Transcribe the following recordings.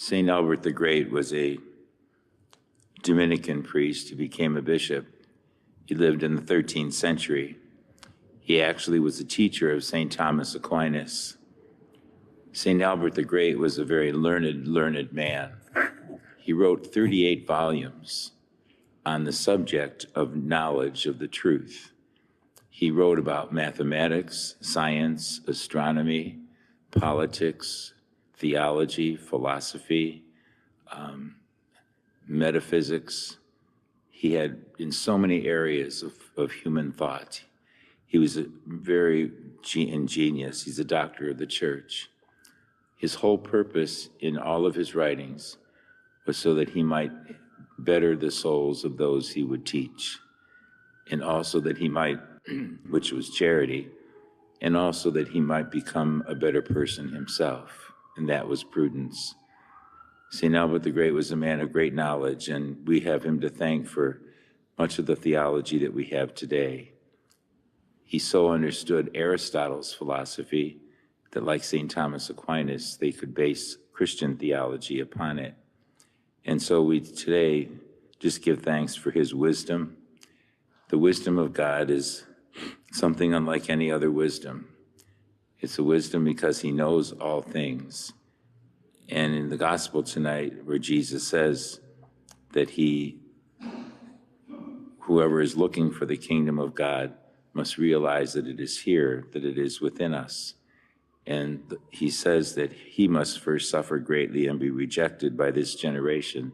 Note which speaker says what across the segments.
Speaker 1: St. Albert the Great was a Dominican priest who became a bishop. He lived in the 13th century. He actually was a teacher of St. Thomas Aquinas. St. Albert the Great was a very learned man. He wrote 38 volumes on the subject of knowledge of the truth. He wrote about mathematics, science, astronomy, politics, theology, philosophy, metaphysics. He had in so many areas of human thought. He was a very ingenious. He's a doctor of the church. His whole purpose in all of his writings was so that he might better the souls of those he would teach, and also that he might, which was charity, and also that he might become a better person himself, and that was prudence. St. Albert the Great was a man of great knowledge, and we have him to thank for much of the theology that we have today. He so understood Aristotle's philosophy that, like St. Thomas Aquinas, they could base Christian theology upon it. And so we today just give thanks for his wisdom. The wisdom of God is something unlike any other wisdom. It's a wisdom because he knows all things. And in the gospel tonight, where Jesus says that whoever is looking for the kingdom of God must realize that it is here, that it is within us. And he says that he must first suffer greatly and be rejected by this generation.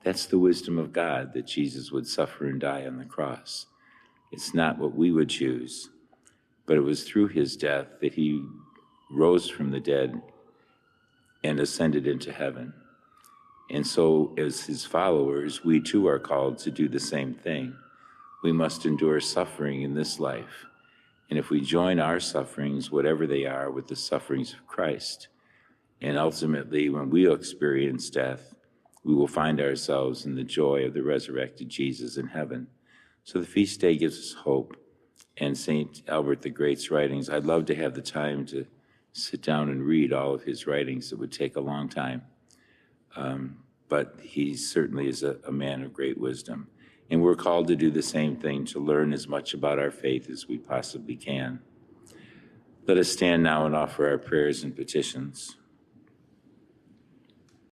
Speaker 1: That's the wisdom of God, that Jesus would suffer and die on the cross. It's not what we would choose, but it was through his death that he rose from the dead and ascended into heaven. And so as his followers, we too are called to do the same thing. We must endure suffering in this life. And if we join our sufferings, whatever they are, with the sufferings of Christ, and ultimately when we experience death, we will find ourselves in the joy of the resurrected Jesus in heaven. So the feast day gives us hope. And St. Albert the Great's writings, I'd love to have the time to sit down and read all of his writings. It would take a long time. But he certainly is a man of great wisdom. And we're called to do the same thing, to learn as much about our faith as we possibly can. Let us stand now and offer our prayers and petitions.